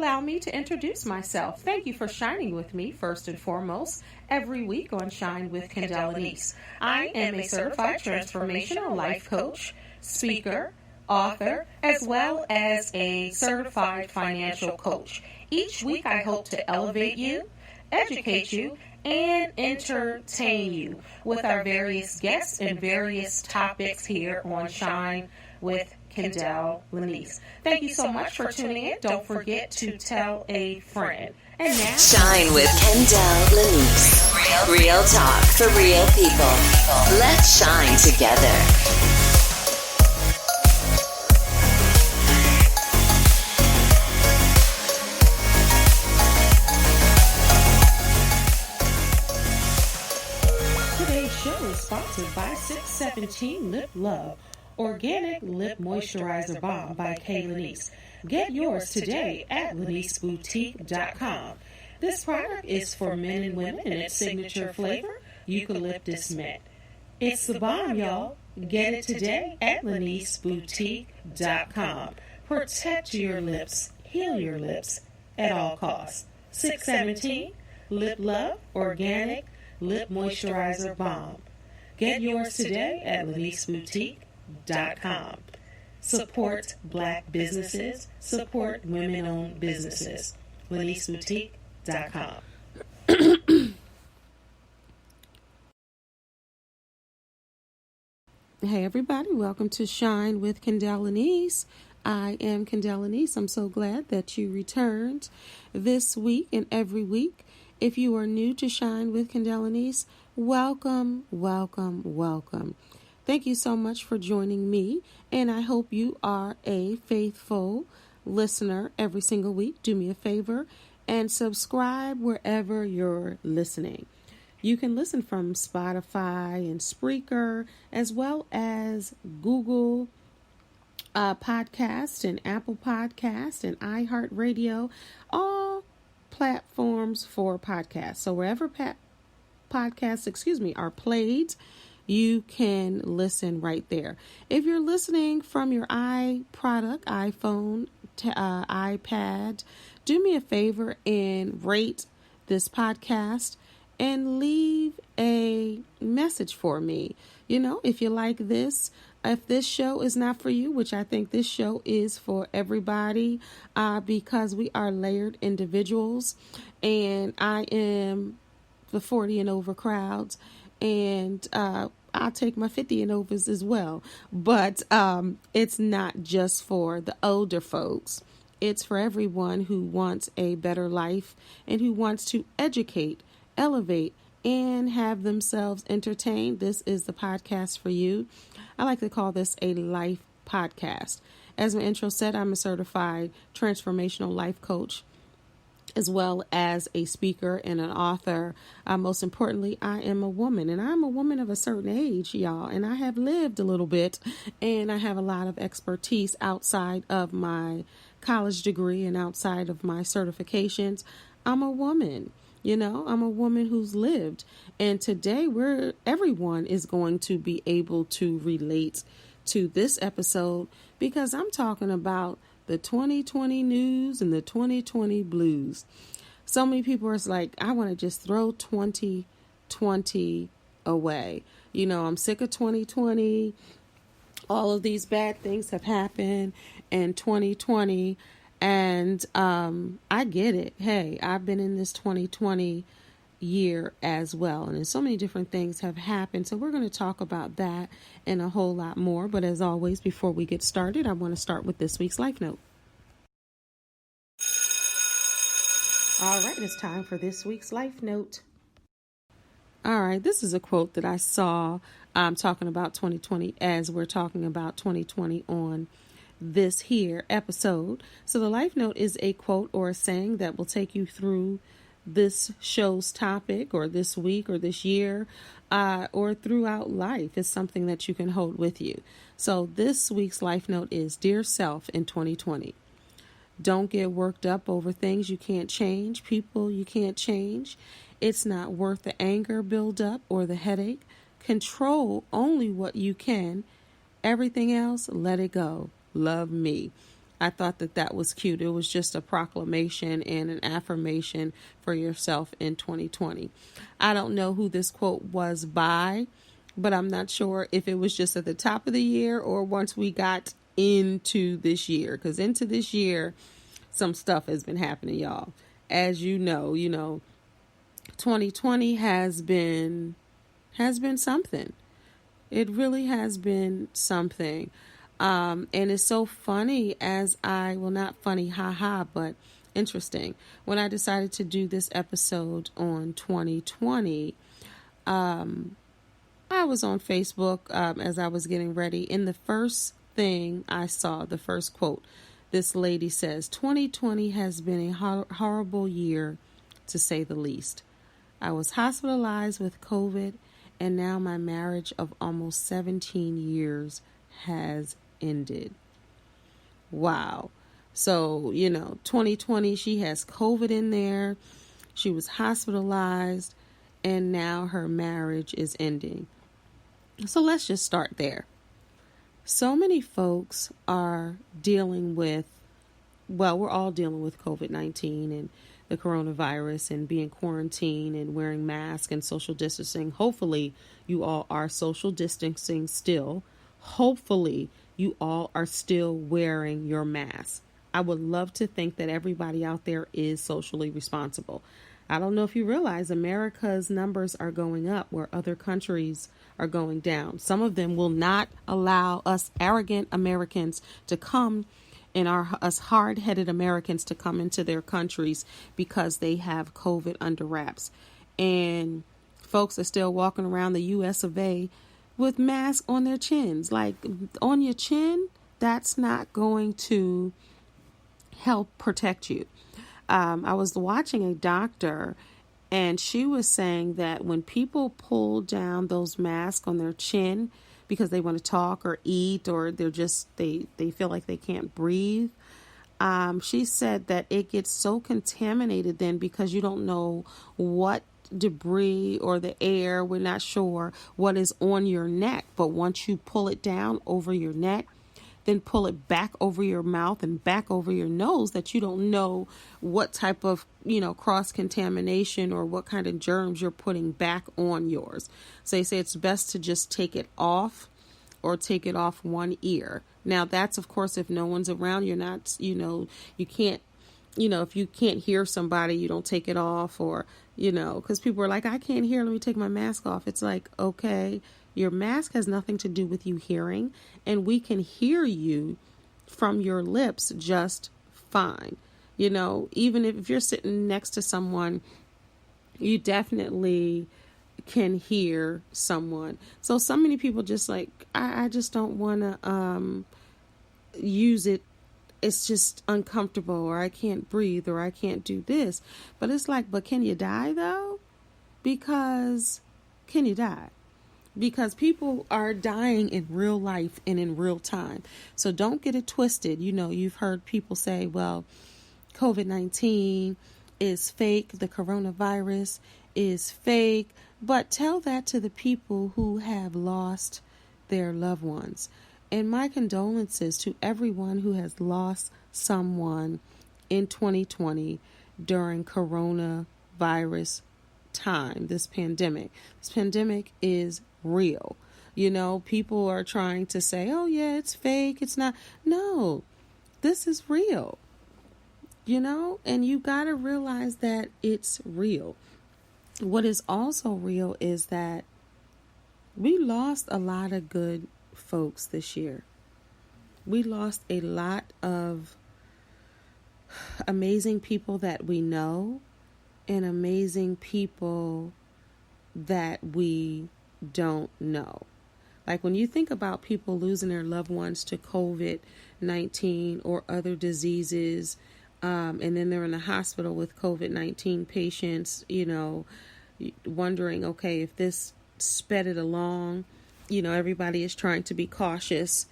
allow me to introduce myself. Thank you for shining with me first and foremost every week on Shine with Kendell Lenice. I am a certified transformational life coach, speaker, author, as well as a certified financial coach. Each week I hope to elevate you, educate you, and entertain you with our various guests and various topics here on Shine with Kendell Lenice. Thank you so much for tuning in. Don't forget to tell a friend. And now, Shine with Kendell Lenice. Real talk for real people. Let's shine together. Sponsored by 617 Lip Love, Organic Lip Moisturizer Balm by K. Lenice. Get yours today at LeniceBoutique.com. This product is for men and women in its signature flavor, eucalyptus mint. It's the bomb, y'all. Get it today at LeniceBoutique.com. Protect your lips, heal your lips at all costs. 617 Lip Love, Organic Lip Moisturizer Balm. Get yours today at LeniceBoutique.com. Support Black businesses. Support women-owned businesses. LeniceBoutique.com. Hey everybody, welcome to Shine with Kendell Lenice. I am Kendell Lenice. I'm so glad that you returned this week and every week. If you are new to Shine with Kendell Lenice, welcome, welcome, welcome. Thank you so much for joining me, and I hope you are a faithful listener every single week. Do me a favor and subscribe wherever you're listening. You can listen from Spotify and Spreaker, as well as Google Podcast and Apple Podcast and iHeartRadio, all platforms for podcasts. So wherever podcasts, are played, you can listen right there. If you're listening from your iPhone, iPad, do me a favor and rate this podcast and leave a message for me. You know, if you like this, if this show is not for you, which I think this show is for everybody, because we are layered individuals, and I am the 40 and over crowds, and I'll take my 50 and overs as well. But it's not just for the older folks. It's for everyone who wants a better life and who wants to educate, elevate, and have themselves entertained. This is the podcast for you. I like to call this a life podcast. As my intro said, I'm a certified transformational life coach, as well as a speaker and an author. Most importantly, I am a woman, and I'm a woman of a certain age, y'all, and I have lived a little bit, and I have a lot of expertise outside of my college degree and outside of my certifications. I'm a woman. You know, I'm a woman who's lived, and today everyone is going to be able to relate to this episode, because I'm talking about the 2020 news and the 2020 blues. So many people are like, I want to just throw 2020 away. You know, I'm sick of 2020. All of these bad things have happened in 2020. And I get it. Hey, I've been in this 2020 year as well. And so many different things have happened. So we're going to talk about that and a whole lot more. But as always, before we get started, I want to start with this week's Life Note. All right, it's time for this week's Life Note. All right, this is a quote that I saw talking about 2020 as we're talking about 2020 on this here episode. So the Life Note is a quote or a saying that will take you through this show's topic, or this week, or this year, or throughout life. It's something that you can hold with you. So this week's Life Note is: Dear Self in 2020. Don't get worked up over things you can't change, people you can't change. It's not worth the anger buildup or the headache. Control only what you can. Everything else, let it go. Love me. I thought that that was cute. It was just a proclamation and an affirmation for yourself in 2020. I don't know who this quote was by, but I'm not sure if it was just at the top of the year or once we got into this year. Because into this year, some stuff has been happening, y'all. As you know, 2020 has been something. It really has been something. And it's so funny not funny, haha, but interesting. When I decided to do this episode on 2020, I was on Facebook as I was getting ready. And the first thing I saw, the first quote, this lady says, 2020 has been a horrible year, to say the least. I was hospitalized with COVID, and now my marriage of almost 17 years has ended. Wow. So, 2020, she has COVID in there. She was hospitalized, and now her marriage is ending. So let's just start there. So many folks are dealing with, we're all dealing with COVID-19 and the coronavirus and being quarantined and wearing masks and social distancing. Hopefully you all are social distancing still. Hopefully you all are still wearing your mask. I would love to think that everybody out there is socially responsible. I don't know if you realize America's numbers are going up where other countries are going down. Some of them will not allow us arrogant Americans to come and us hard-headed Americans to come into their countries because they have COVID under wraps. And folks are still walking around the US of A with masks on their chins. Like, on your chin, that's not going to help protect you. I was watching a doctor, and she was saying that when people pull down those masks on their chin because they want to talk or eat, or they feel like they can't breathe, she said that it gets so contaminated then because you don't know what debris or the air, we're not sure what is on your neck. But once you pull it down over your neck, then pull it back over your mouth and back over your nose, that you don't know what type of, cross contamination or what kind of germs you're putting back on yours. So they say it's best to just take it off or take it off one ear. Now that's, of course, if no one's around, you're not, you can't, if you can't hear somebody, you don't take it off, or, because people are like, I can't hear, let me take my mask off. It's like, okay, your mask has nothing to do with you hearing, and we can hear you from your lips just fine. Even if you're sitting next to someone, you definitely can hear someone. So many people just like, I just don't want to use it. It's just uncomfortable, or I can't breathe, or I can't do this. But it's like, but can you die though? Because people are dying in real life and in real time. So don't get it twisted. You've heard people say, well, COVID-19 is fake. The coronavirus is fake. But tell that to the people who have lost their loved ones. And my condolences to everyone who has lost someone in 2020 during coronavirus time, this pandemic. This pandemic is real. People are trying to say, oh yeah, it's fake, it's not. No, this is real. And you got to realize that it's real. What is also real is that we lost a lot of good folks this year. We lost a lot of amazing people that we know, and amazing people that we don't know. Like when you think about people losing their loved ones to COVID-19 or other diseases, and then they're in the hospital with COVID-19 patients, wondering, okay, if this sped it along, everybody is trying to be cautious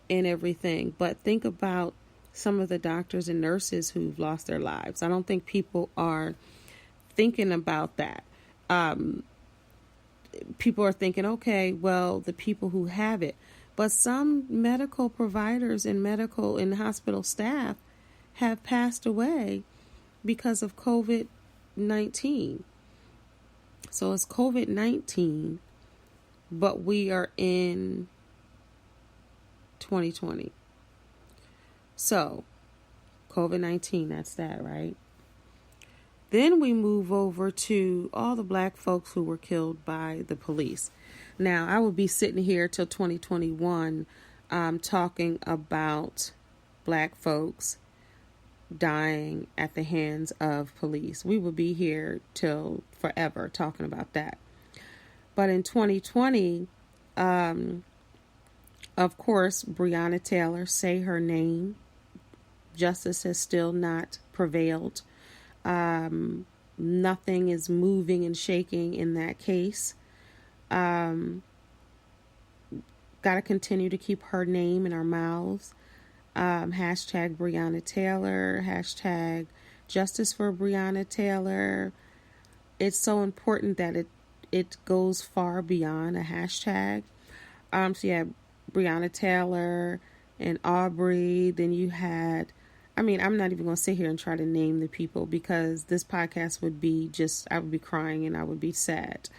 and everything. But think about some of the doctors and nurses who've lost their lives. I don't think people are thinking about that. People are thinking, okay, well, the people who have it, But some medical providers and medical and hospital staff have passed away because of COVID-19. So it's COVID-19, but we are in 2020. So COVID-19, that's that, right? Then we move over to all the black folks who were killed by the police. Now, I would be sitting here till 2021 talking about black folks dying at the hands of police. We would be here till forever talking about that. But in 2020, of course, Breonna Taylor, say her name. Justice has still not prevailed. Nothing is moving and shaking in that case. Got to continue to keep her name in our mouths. Hashtag Breonna Taylor. Hashtag Justice for Breonna Taylor. It's so important that it goes far beyond a hashtag. So you had Breonna Taylor and Aubrey. Then you had, I'm not even going to sit here and try to name the people because this podcast would be I would be crying and I would be sad.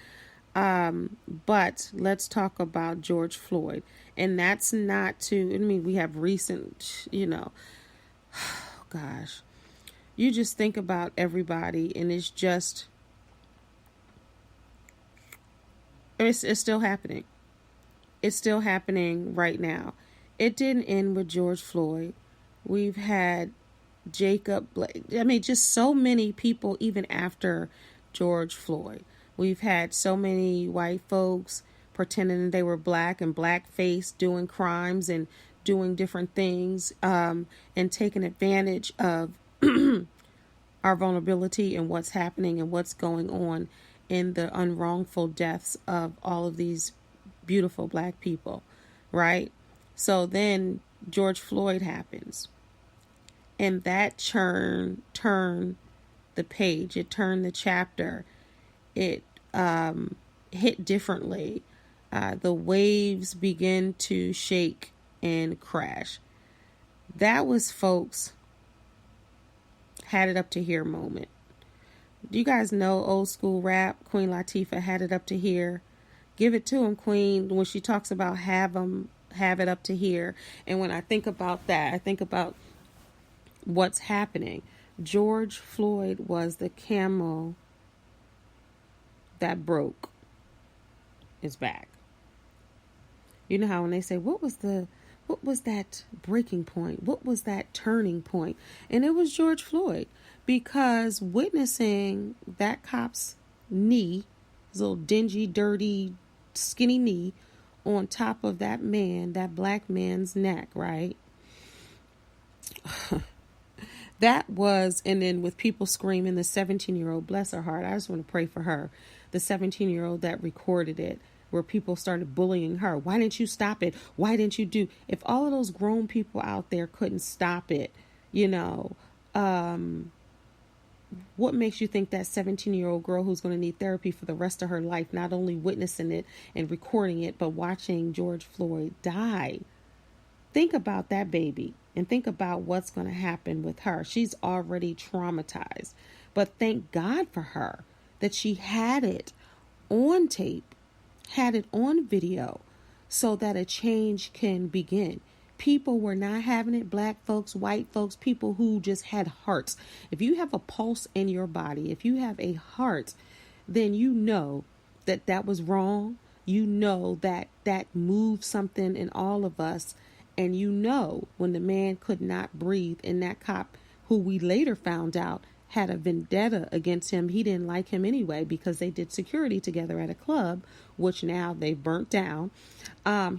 But let's talk about George Floyd. And that's not we have recent, gosh, you just think about everybody and it's still happening. It's still happening right now. It didn't end with George Floyd. We've had Jacob Blake. Just so many people even after George Floyd. We've had so many white folks pretending they were black and blackface doing crimes and doing different things and taking advantage of our vulnerability and what's happening and what's going on in the unwrongful deaths of all of these beautiful black people, right? So then George Floyd happens. And that turned the page. It turned the chapter. It hit differently. The waves begin to shake and crash. That was, folks, had it up to here moment. Do you guys know old school rap? Queen Latifah, had it up to here. Give it to him, Queen, when she talks about have it up to here. And when I think about that, I think about what's happening. George Floyd was the camel that broke his back. You know how when they say, what was that breaking point? What was that turning point? And it was George Floyd, because witnessing that cop's knee, his little dingy, dirty, skinny knee on top of that black man's neck, right? That was, and then with people screaming, the 17-year-old, bless her heart, I just want to pray for her, the 17-year-old that recorded it, where people started bullying her. Why didn't you stop it? Why didn't you do? If all of those grown people out there couldn't stop it, what makes you think that 17-year-old girl who's going to need therapy for the rest of her life, not only witnessing it and recording it, but watching George Floyd die? Think about that baby and think about what's going to happen with her. She's already traumatized, but thank God for her that she had it on tape, had it on video, so that a change can begin. People were not having it. Black folks, white folks, people who just had hearts. If you have a pulse in your body, if you have a heart, then you know that was wrong. You know that moved something in all of us. And you know when the man could not breathe, and that cop, who we later found out had a vendetta against him. He didn't like him anyway because they did security together at a club, which now they burnt down.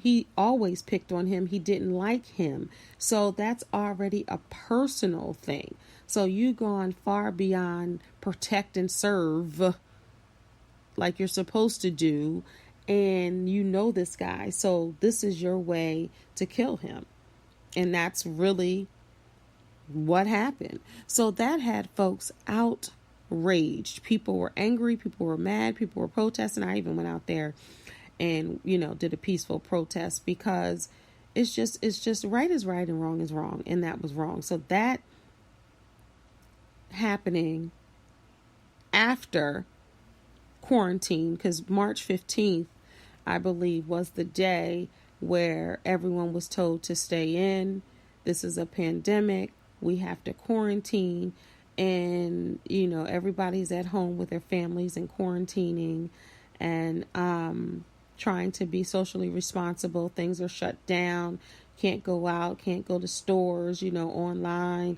He always picked on him. He didn't like him. So that's already a personal thing. So you've gone far beyond protect and serve like you're supposed to do. And you know this guy. So this is your way to kill him. And that's really what happened. So that had folks outraged. People were angry. People were mad. People were protesting. I even went out there and, did a peaceful protest, because it's just right is right and wrong is wrong. And that was wrong. So that happening after quarantine, because March 15th, I believe, was the day where everyone was told to stay in. This is a pandemic. We have to quarantine. And, everybody's at home with their families and quarantining and trying to be socially responsible. Things are shut down. Can't go out, can't go to stores, online,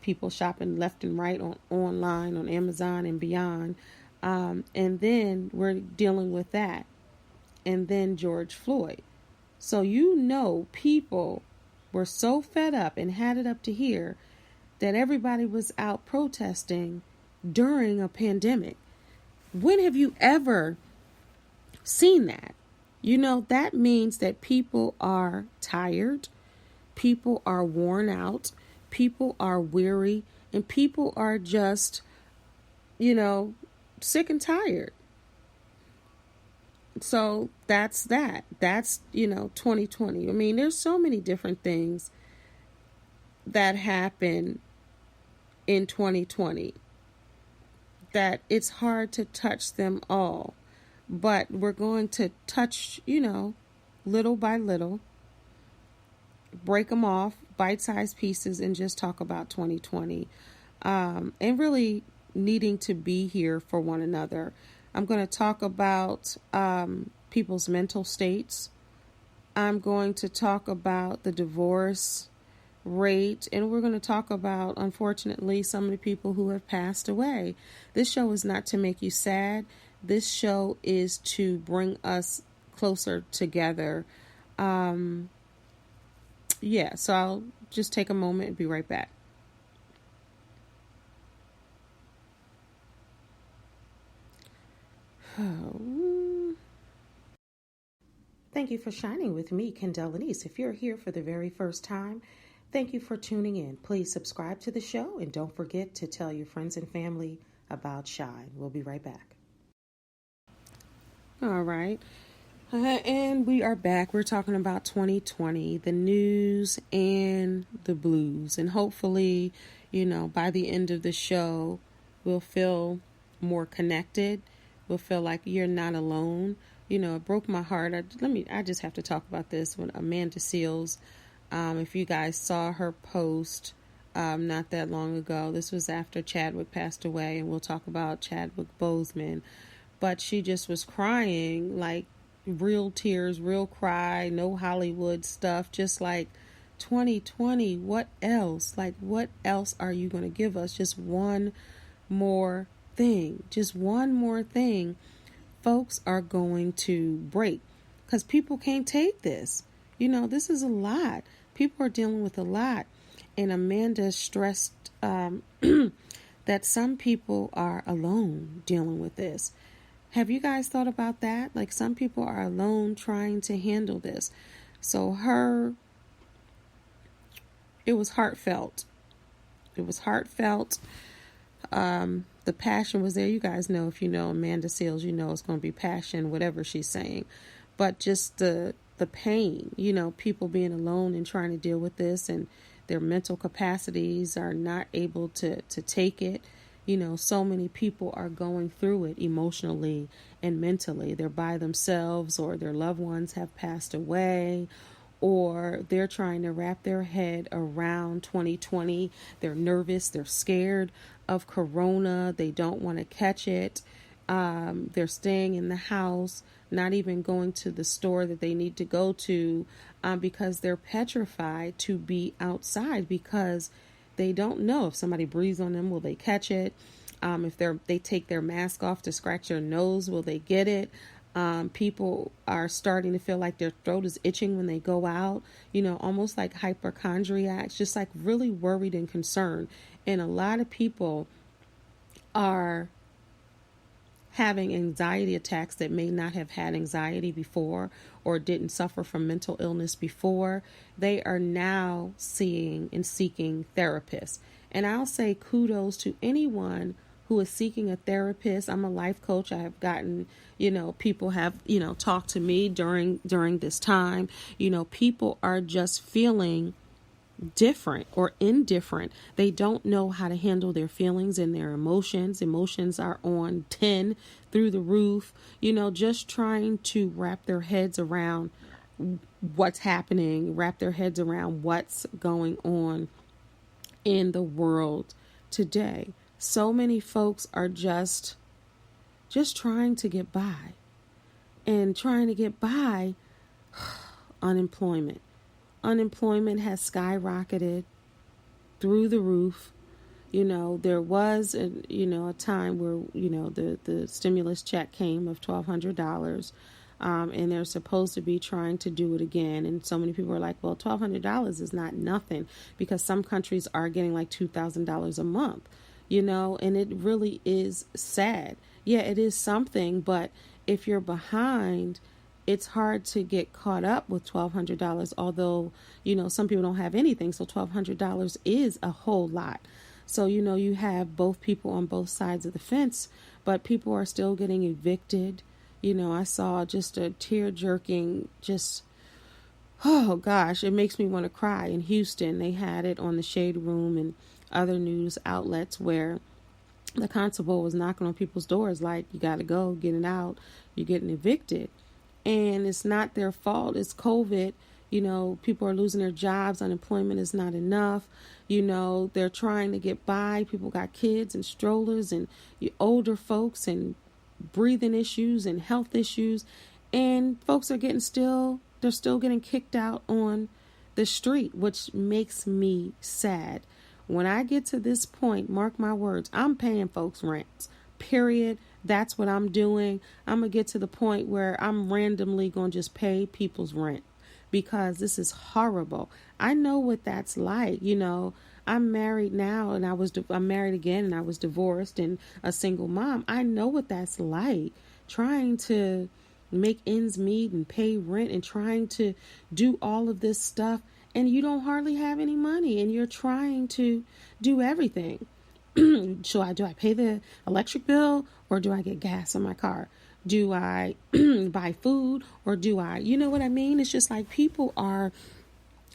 people shopping left and right online, on Amazon and beyond. And then we're dealing with that. And then George Floyd. So, people were so fed up and had it up to here that everybody was out protesting during a pandemic. When have you ever seen that? That means that people are tired, people are worn out, people are weary, and people are just, sick and tired. So that's that. That's, 2020. I mean, there's so many different things that happen in 2020 that it's hard to touch them all. But we're going to touch, little by little, break them off, bite-sized pieces, and just talk about 2020. And really needing to be here for one another. I'm going to talk about people's mental states. I'm going to talk about the divorce rate, and we're going to talk about, unfortunately, some of the people who have passed away. This show is not to make you sad. This show is to bring us closer together. So I'll just take a moment and be right back. Thank you for shining with me, Kendell Lenice. If you're here for the very first time, thank you for tuning in. Please subscribe to the show and don't forget to tell your friends and family about Shine. We'll be right back. All right. And we are back. We're talking about 2020, the news and the blues. And hopefully, by the end of the show, we'll feel more connected. We'll feel like you're not alone. It broke my heart. I just have to talk about this when Amanda Seales, if you guys saw her post not that long ago, this was after Chadwick passed away, and we'll talk about Chadwick Boseman. But she just was crying, like real tears, real cry, no Hollywood stuff, just like 2020, what else? Like, what else are you going to give us? Just one more thing. Just one more thing. Folks are going to break because people can't take this. This is a lot. People are dealing with a lot. And Amanda stressed that some people are alone dealing with this. Have you guys thought about that? Like, some people are alone trying to handle this. So it was heartfelt. It was heartfelt. The passion was there. You guys know, if you know Amanda Seales, it's going to be passion, whatever she's saying. But just the pain, people being alone and trying to deal with this, and their mental capacities are not able to take it. So many people are going through it emotionally and mentally. They're by themselves, or their loved ones have passed away, or they're trying to wrap their head around 2020. They're nervous. They're scared of corona. They don't want to catch it. They're staying in the house, not even going to the store that they need to go to, because they're petrified to be outside, because they don't know if somebody breathes on them, will they catch it? If they take their mask off to scratch their nose, will they get it? People are starting to feel like their throat is itching when they go out, almost like hypochondriacs, just like really worried and concerned. And a lot of people are having anxiety attacks that may not have had anxiety before, or didn't suffer from mental illness before. They are now seeing and seeking therapists. And I'll say kudos to anyone who is seeking a therapist. I'm a life coach. I have gotten, people have, talked to me during this time. People are just feeling different or indifferent. They don't know how to handle their feelings and their emotions. Emotions are on 10 through the roof, just trying to wrap their heads around what's happening, wrap their heads around what's going on in the world today. So many folks are just trying to get by, and trying to get by. Unemployment has skyrocketed through the roof. There was a time where the stimulus check came of $1,200, and they're supposed to be trying to do it again. And so many people are like, well, $1,200 is not nothing, because some countries are getting like $2,000 a month. And it really is sad. Yeah, it is something, but if you're behind, it's hard to get caught up with $1,200, although, some people don't have anything. So $1,200 is a whole lot. So, you have both people on both sides of the fence, but people are still getting evicted. I saw just a tear-jerking, oh gosh, it makes me want to cry. In Houston, they had it on the Shade Room and other news outlets where the constable was knocking on people's doors like, you got to go, get it out, you're getting evicted. And it's not their fault. It's COVID. People are losing their jobs. Unemployment is not enough. They're trying to get by. People got kids and strollers and older folks and breathing issues and health issues. And folks are they're still getting kicked out on the street, which makes me sad. When I get to this point, mark my words, I'm paying folks rent, period. That's what I'm doing. I'm going to get to the point where I'm randomly going to just pay people's rent, because this is horrible. I know what that's like. I'm married now, and I'm married again, and I was divorced and a single mom. I know what that's like, trying to make ends meet and pay rent and trying to do all of this stuff, and you don't hardly have any money, and you're trying to do everything. Do I pay the electric bill, or do I get gas in my car? Do I buy food, or do I, what I mean? It's just like people are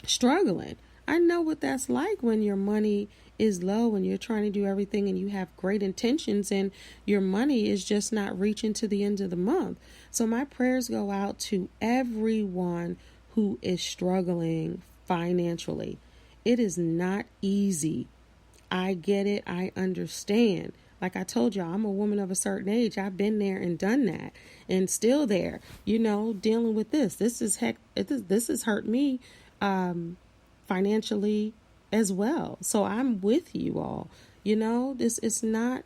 struggling. I know what that's like when your money is low and you're trying to do everything and you have great intentions and your money is just not reaching to the end of the month. So my prayers go out to everyone who is struggling financially. It is not easy. I get it. I understand. Like I told y'all, I'm a woman of a certain age. I've been there and done that and still there, dealing with this. This has hurt me financially as well. So I'm with you all. This is not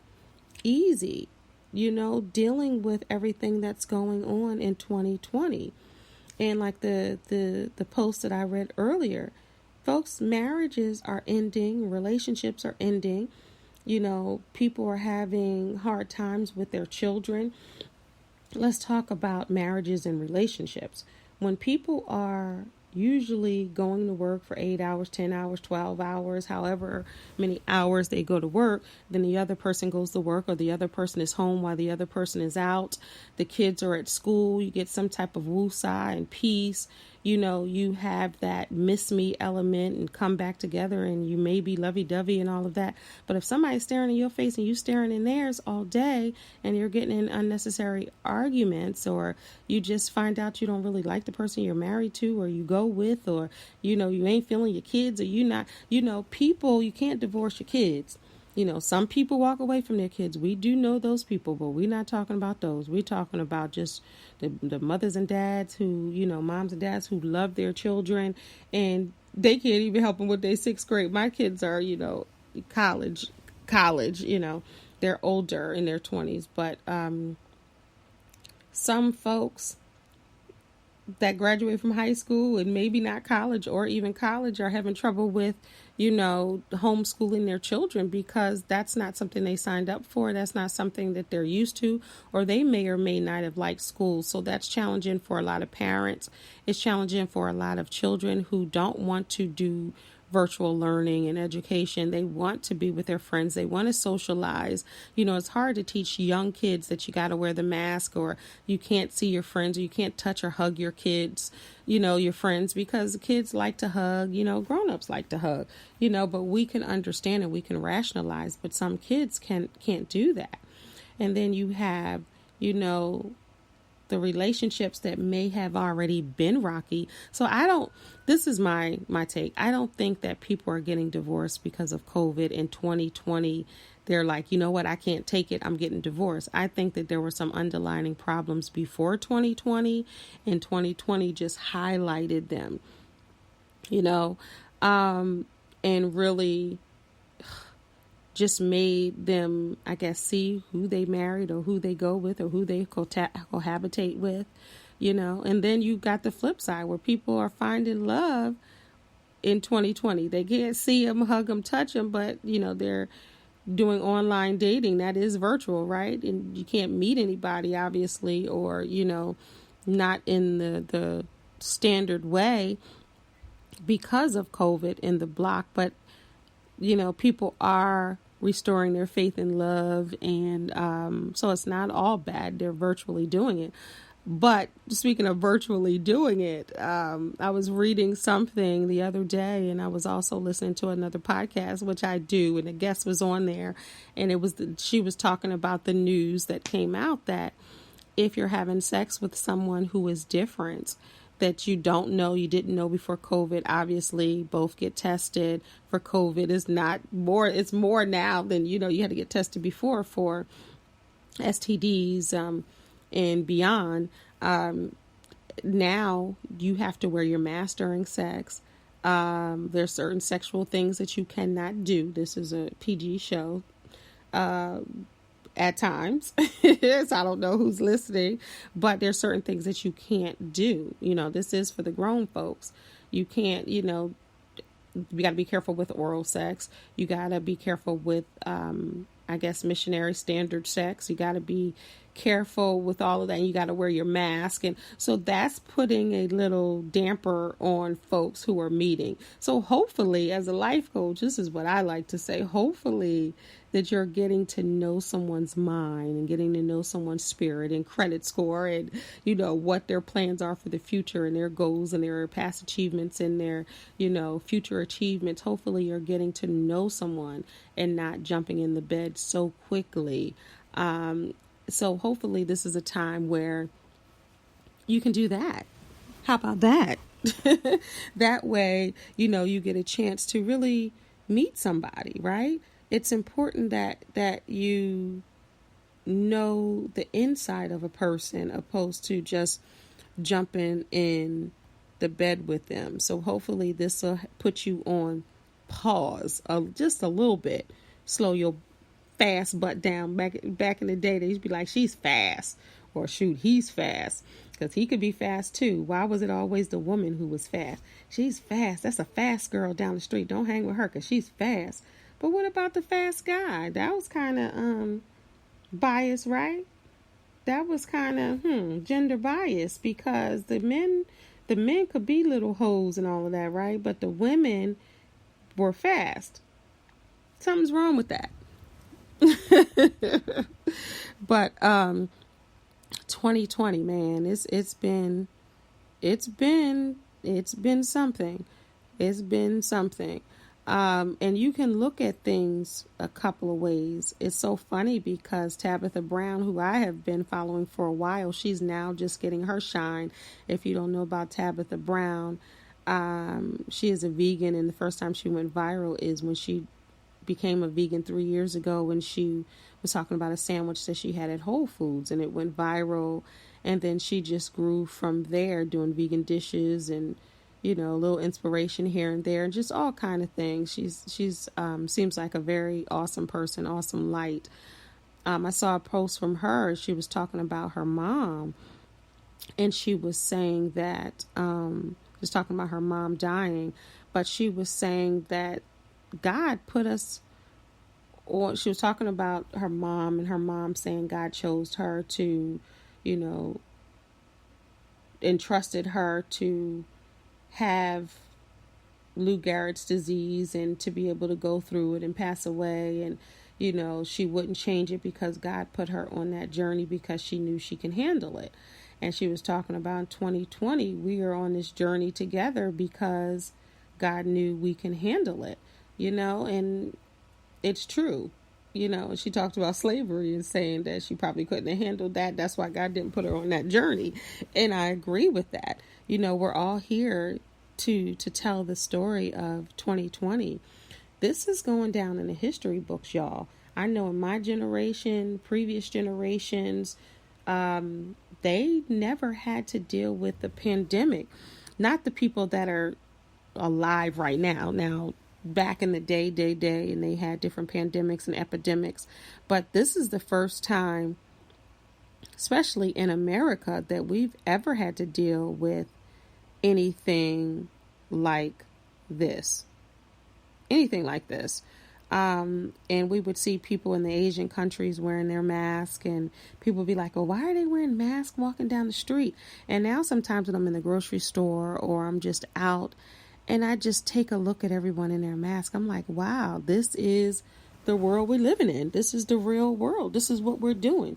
easy, dealing with everything that's going on in 2020. And like the post that I read earlier, folks, marriages are ending, relationships are ending. People are having hard times with their children. Let's talk about marriages and relationships. When people are usually going to work for 8 hours, 10 hours, 12 hours, however many hours they go to work, then the other person goes to work, or the other person is home while the other person is out. The kids are at school. You get some type of woosah and peace. You have that miss me element and come back together, and you may be lovey-dovey and all of that. But if somebody's staring in your face and you staring in theirs all day, and you're getting in unnecessary arguments, or you just find out you don't really like the person you're married to or you go with, or, you ain't feeling your kids, or you not, people, you can't divorce your kids. Some people walk away from their kids. We do know those people, but we're not talking about those. We're talking about just the mothers and dads who, moms and dads who love their children, and they can't even help them with their 6th grade. My kids are, college, they're older in their 20s, but some folks that graduate from high school and maybe not college or even college are having trouble with, homeschooling their children, because that's not something they signed up for. That's not something that they're used to, or they may or may not have liked school. So that's challenging for a lot of parents. It's challenging for a lot of children who don't want to do virtual learning and education. They want to be with their friends. They want to socialize. It's hard to teach young kids that you got to wear the mask, or you can't see your friends, or you can't touch or hug your kids, your friends, because kids like to hug, grown-ups like to hug, but we can understand and we can rationalize, but some kids can't do that. And then you have, the relationships that may have already been rocky. So this is my take. I don't think that people are getting divorced because of COVID in 2020. They're like, you know what, I can't take it, I'm getting divorced. I think that there were some underlying problems before 2020, and 2020 just highlighted them, and really just made them, I guess, see who they married or who they go with or who they cohabitate with, and then you got the flip side where people are finding love in 2020. They can't see them, hug them, touch them, but, they're doing online dating. That is virtual, right? And you can't meet anybody, obviously, or, not in the standard way because of COVID in the block, but people are restoring their faith in love, and so it's not all bad. They're virtually doing it. But speaking of virtually doing it, I was reading something the other day, and I was also listening to another podcast, which I do, and a guest was on there, and she was talking about the news that came out that if you're having sex with someone who is different, that you didn't know before COVID, obviously both get tested for COVID. It's more now than, you had to get tested before for STDs and beyond. Now you have to wear your mask during sex. There's certain sexual things that you cannot do. This is a PG show. At times, so I don't know who's listening, but there's certain things that you can't do. This is for the grown folks. You can't, you got to be careful with oral sex. You got to be careful with, I guess, missionary standard sex. You got to be careful with all of that. And you got to wear your mask. And so that's putting a little damper on folks who are meeting. So hopefully, as a life coach, this is what I like to say, hopefully that you're getting to know someone's mind and getting to know someone's spirit and credit score and, what their plans are for the future and their goals and their past achievements and their, future achievements. Hopefully you're getting to know someone and not jumping in the bed so quickly. So hopefully this is a time where you can do that. How about that? That way, you get a chance to really meet somebody, right? It's important that you know the inside of a person opposed to just jumping in the bed with them. So hopefully this will put you on pause just a little bit. Slow your fast butt down. Back in the day, they used to be like, she's fast, or shoot, he's fast, because he could be fast too. Why was it always the woman who was fast? She's fast. That's a fast girl down the street. Don't hang with her because she's fast. But what about the fast guy? That was kind of biased, right? That was kind of gender biased, because the men could be little hoes and all of that, right? But the women were fast. Something's wrong with that. But 2020, man, it's been something. It's been something. And you can look at things a couple of ways. It's so funny because Tabitha Brown, who I have been following for a while, she's now just getting her shine. If you don't know about Tabitha Brown, she is a vegan, and the first time she went viral is when she became a vegan 3 years ago, when she was talking about a sandwich that she had at Whole Foods, and it went viral. And then she just grew from there, doing vegan dishes and, a little inspiration here and there, and just all kind of things. She's seems like a very awesome person, awesome light. I saw a post from her. She was talking about her mom, and she was saying that, was talking about her mom dying, but she was saying that God put us, or she was talking about her mom, and her mom saying God chose her to, entrusted her to have Lou Gehrig's disease, and to be able to go through it and pass away. And, she wouldn't change it because God put her on that journey because she knew she can handle it. And she was talking about in 2020, we are on this journey together because God knew we can handle it, and it's true. She talked about slavery and saying that she probably couldn't have handled that. That's why God didn't put her on that journey. And I agree with that. We're all here to tell the story of 2020. This is going down in the history books, y'all. I know in my generation, previous generations, they never had to deal with the pandemic. Not the people that are alive right now. Now, back in the day, and they had different pandemics and epidemics. But this is the first time, especially in America, that we've ever had to deal with anything like this. Anything like this. And we would see people in the Asian countries wearing their mask, and people would be like, oh, why are they wearing masks walking down the street? And now sometimes when I'm in the grocery store or I'm just out and I just take a look at everyone in their mask, I'm like, wow, this is the world we're living in. This is the real world. This is what we're doing.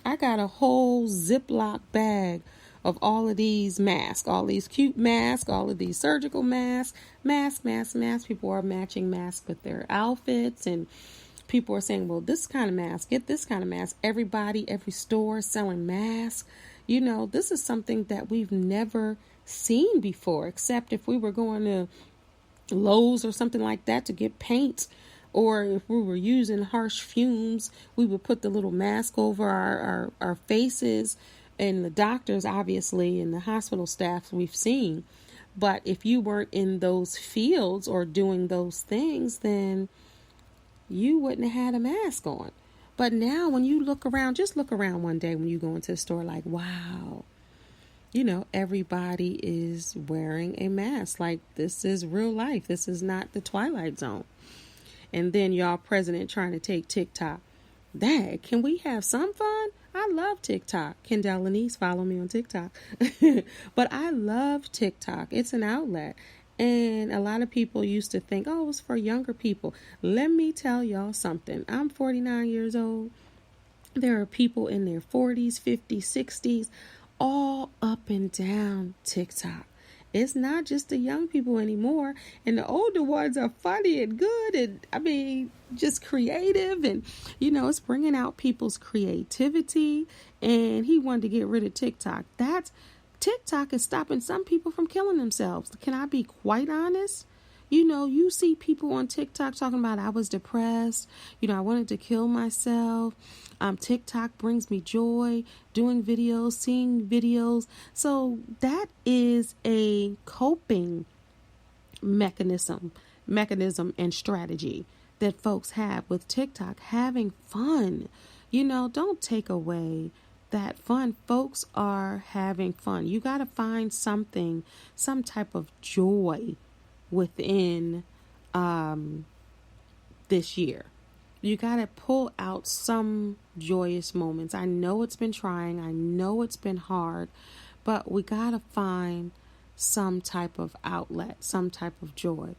I got a whole Ziploc bag of all of these masks, all these cute masks, all of these surgical masks. People are matching masks with their outfits, and people are saying, well, this kind of mask, get this kind of mask. Everybody, every store selling masks. This is something that we've never seen before, except if we were going to Lowe's or something like that to get paint, or if we were using harsh fumes, we would put the little mask over our faces. And the doctors, obviously, and the hospital staff we've seen. But if you weren't in those fields or doing those things, then you wouldn't have had a mask on. But now when you look around, just look around one day when you go into the store, like, wow, everybody is wearing a mask. Like, this is real life. This is not the Twilight Zone. And then y'all president trying to take TikTok. Dang, can we have some fun? I love TikTok. Kendell Lenice, follow me on TikTok. But I love TikTok. It's an outlet. And a lot of people used to think, oh, it was for younger people. Let me tell y'all something. I'm 49 years old. There are people in their 40s, 50s, 60s, all up and down TikTok. It's not just the young people anymore. And the older ones are funny and good. And just creative. And, it's bringing out people's creativity. And he wanted to get rid of TikTok. TikTok is stopping some people from killing themselves. Can I be quite honest? You see people on TikTok talking about, I was depressed. I wanted to kill myself. TikTok brings me joy, doing videos, seeing videos. So that is a coping mechanism and strategy that folks have with TikTok, having fun. Don't take away that fun. Folks are having fun. You got to find some type of joy within this year. You got to pull out some joyous moments. I know it's been trying. I know it's been hard, but we got to find some type of outlet, some type of joy.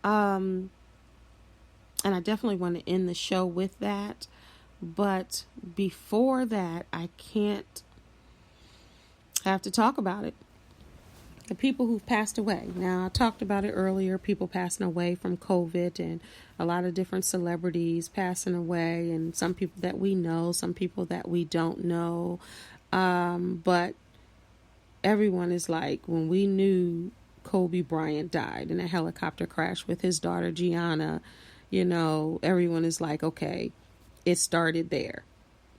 And I definitely want to end the show with that. But before that, I have to talk about it. The people who've passed away. Now, I talked about it earlier, people passing away from COVID, and a lot of different celebrities passing away, and some people that we know, some people that we don't know. But everyone is like, when we knew Kobe Bryant died in a helicopter crash with his daughter Gianna, everyone is like, okay, it started there.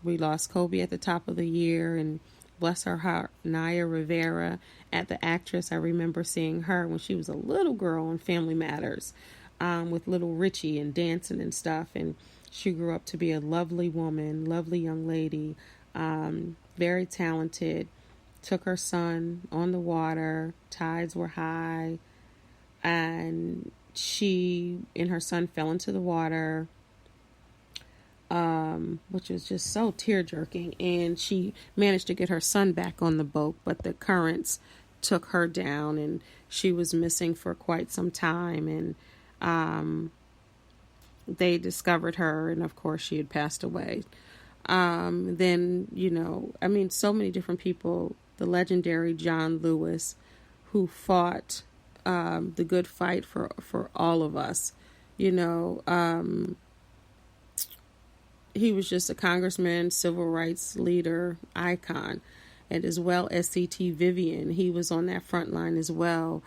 We lost Kobe at the top of the year, and bless her heart, Naya Rivera, the actress. I remember seeing her when she was a little girl on Family Matters with little Richie and dancing and stuff. And she grew up to be a lovely woman, lovely young lady, very talented. Took her son on the water. Tides were high. And she and her son fell into the water, which was just so tear-jerking. And she managed to get her son back on the boat, but the currents took her down, and she was missing for quite some time, and they discovered her, and of course she had passed away. Then, so many different people, the legendary John Lewis, who fought the good fight for all of us. He was just a congressman, civil rights leader, icon. And as well as C.T. Vivian, he was on that front line as well.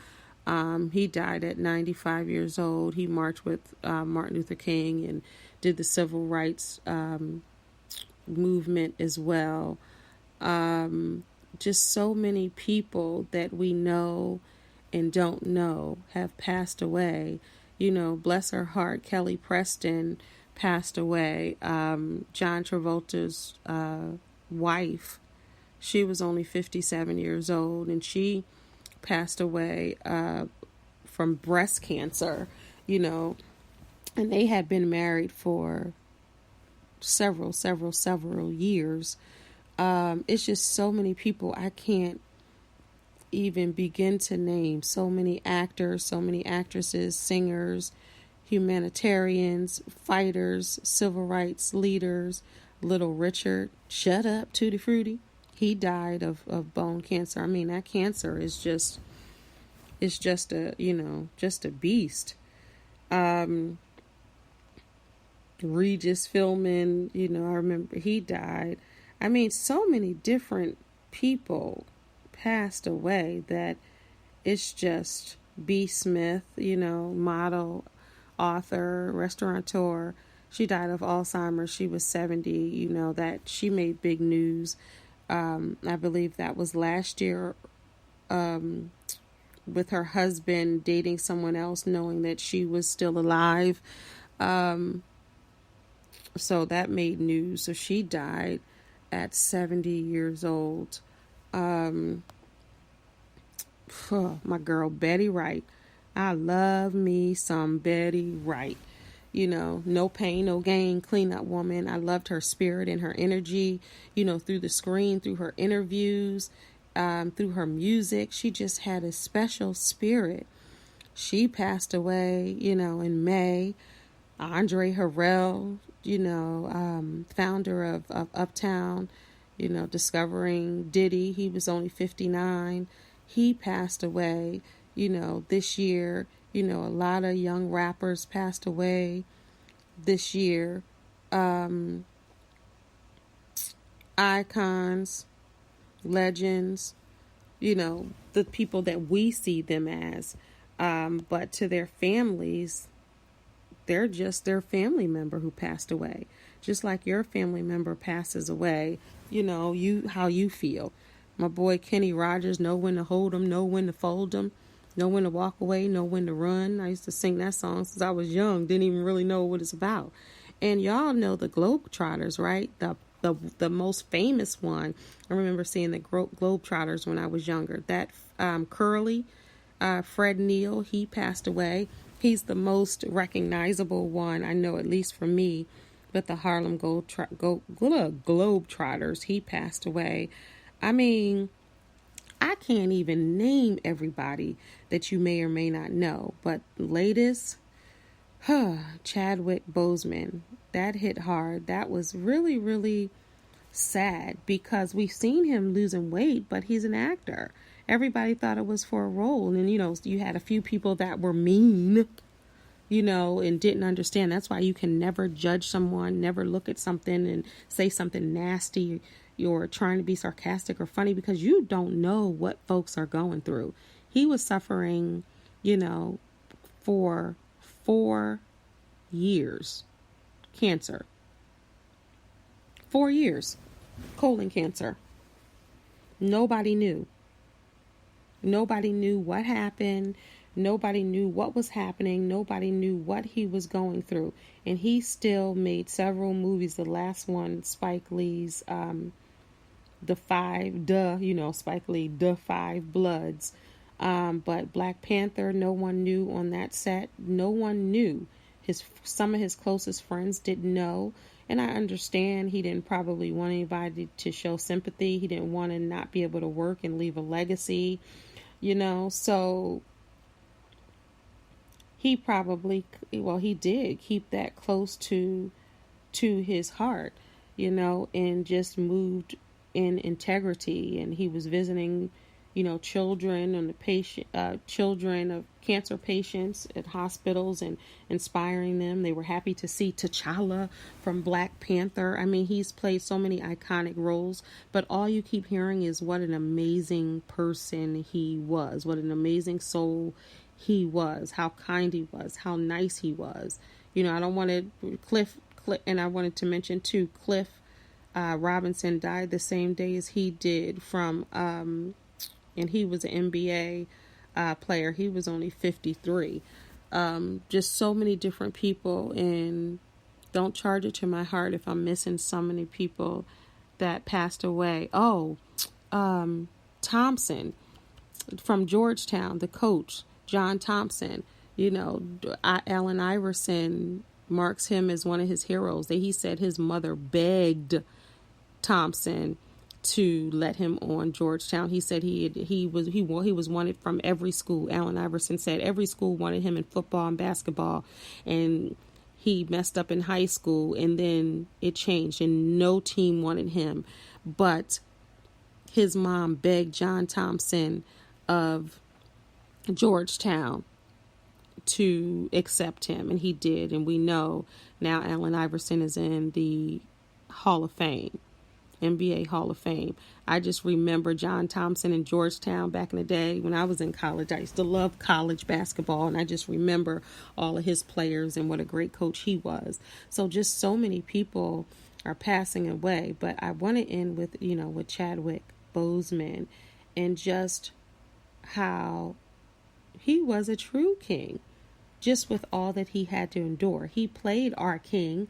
He died at 95 years old. He marched with Martin Luther King and did the civil rights movement as well. Just so many people that we know and don't know have passed away. Bless her heart, Kelly Preston passed away. John Travolta's wife, she was only 57 years old, and she passed away from breast cancer, and they had been married for several years. It's just so many people I can't even begin to name. So many actors, so many actresses, singers, humanitarians, fighters, civil rights leaders. Little Richard, shut up, Tutti Frutti. He died of bone cancer. I mean, that cancer is just a beast. Regis Philbin, I remember he died. I mean, so many different people passed away that it's just B. Smith, model, author, restaurateur. She died of Alzheimer's. She was 70, that she made big news. I believe that was last year, with her husband dating someone else, knowing that she was still alive. So that made news. So she died at 70 years old. My girl, Betty Wright. I love me some Betty Wright. No pain, no gain, clean up woman. I loved her spirit and her energy, through the screen, through her interviews, through her music. She just had a special spirit. She passed away, in May. Andre Harrell, founder of Uptown, discovering Diddy. He was only 59. He passed away, this year. A lot of young rappers passed away this year. Icons, legends, the people that we see them as. But to their families, they're just their family member who passed away. Just like your family member passes away, how you feel. My boy Kenny Rogers, know when to hold 'em, know when to fold 'em. Know when to walk away, know when to run. I used to sing that song since I was young. Didn't even really know what it's about. And y'all know the Globetrotters, right? The most famous one. I remember seeing the Globetrotters when I was younger. That Curly, Fred Neil, he passed away. He's the most recognizable one, I know, at least for me. But the Harlem Globetrotters, he passed away. I mean, I can't even name everybody that you may or may not know. But latest, Chadwick Boseman, that hit hard. That was really, really sad because we've seen him losing weight, but he's an actor. Everybody thought it was for a role. And, you had a few people that were mean, and didn't understand. That's why you can never judge someone, never look at something and say something nasty. You're trying to be sarcastic or funny because you don't know what folks are going through. He was suffering, for 4 years, cancer. 4 years, colon cancer. Nobody knew. Nobody knew what happened. Nobody knew what was happening. Nobody knew what he was going through. And he still made several movies. The last one, Spike Lee's, Spike Lee, The Five Bloods. But Black Panther, no one knew on that set. No one knew. Some of his closest friends didn't know. And I understand he didn't probably want anybody to show sympathy. He didn't want to not be able to work and leave a legacy. So he probably, well, he did keep that close to his heart, and just moved in integrity. And he was visiting, children and the children of cancer patients at hospitals and inspiring them. They were happy to see T'Challa from Black Panther. I mean, he's played so many iconic roles, but all you keep hearing is what an amazing person he was, what an amazing soul he was, how kind he was, how nice he was. I don't want to Cliff, and I wanted to mention too, Cliff Robinson died the same day as he did from, and he was an NBA player. He was only 53. Just so many different people, and don't charge it to my heart if I'm missing so many people that passed away. Thompson from Georgetown, the coach, John Thompson, Allen Iverson marks him as one of his heroes. He said his mother begged Thompson to let him on Georgetown. He said he was wanted from every school. Allen Iverson said every school wanted him in football and basketball, and he messed up in high school, and then it changed and no team wanted him. But his mom begged John Thompson of Georgetown to accept him, and he did. And we know now Allen Iverson is in the Hall of Fame, NBA Hall of Fame. I just remember John Thompson in Georgetown back in the day when I was in college. I used to love college basketball, and I just remember all of his players and what a great coach he was. So just so many people are passing away, but I want to end with, with Chadwick Boseman and just how he was a true king, just with all that he had to endure. He played our king,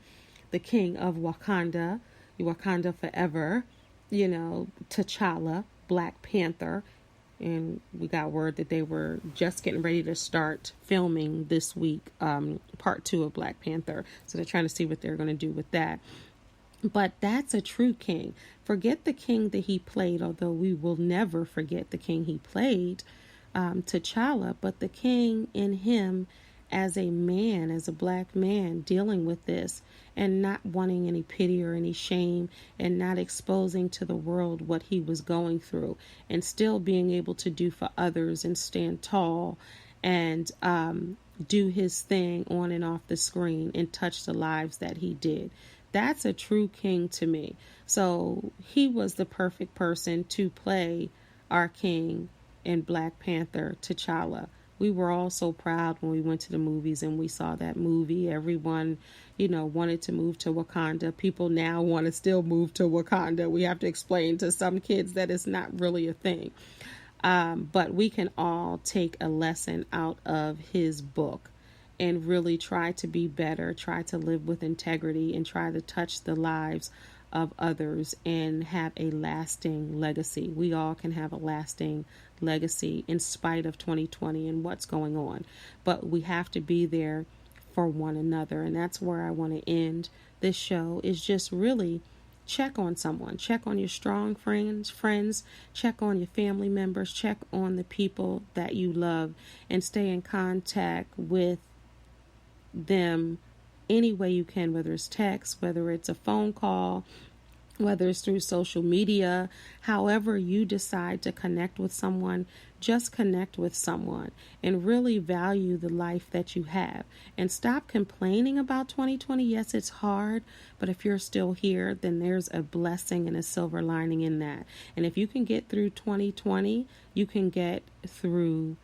the king of Wakanda forever, T'Challa, Black Panther. And we got word that they were just getting ready to start filming this week, part 2 of Black Panther. So they're trying to see what they're going to do with that. But that's a true king. Forget the king that he played, although we will never forget the king he played, T'Challa, but the king in him as a man, as a black man, dealing with this and not wanting any pity or any shame, and not exposing to the world what he was going through, and still being able to do for others and stand tall and do his thing on and off the screen and touch the lives that he did. That's a true king to me. So he was the perfect person to play our king in Black Panther, T'Challa. We were all so proud when we went to the movies and we saw that movie. Everyone, wanted to move to Wakanda. People now want to still move to Wakanda. We have to explain to some kids that it's not really a thing. But we can all take a lesson out of his book and really try to be better, try to live with integrity, and try to touch the lives of others and have a lasting legacy. We all can have a lasting legacy in spite of 2020 and what's going on. But we have to be there for one another. And that's where I want to end this show, is just really check on someone. Check on your strong friends, check on your family members, check on the people that you love, and stay in contact with them any way you can, whether it's text, whether it's a phone call, whether it's through social media. However you decide to connect with someone, just connect with someone and really value the life that you have, and stop complaining about 2020. Yes, it's hard, but if you're still here, then there's a blessing and a silver lining in that. And if you can get through 2020, you can get through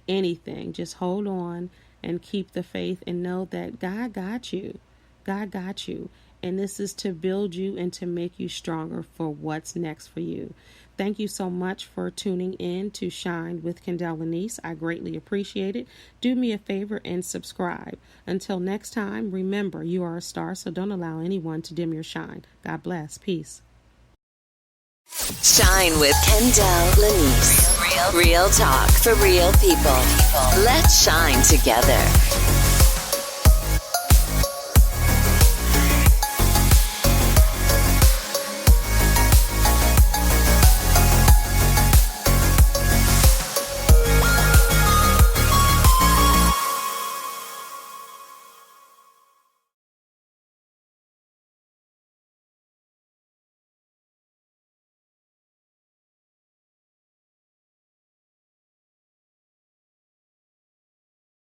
anything. Just hold on and keep the faith and know that God got you. God got you. And this is to build you and to make you stronger for what's next for you. Thank you so much for tuning in to Shine with Kendell Lenice. I greatly appreciate it. Do me a favor and subscribe. Until next time, remember, you are a star, so don't allow anyone to dim your shine. God bless. Peace. Shine with Kendell Lenice. Real talk for real people. Let's shine together.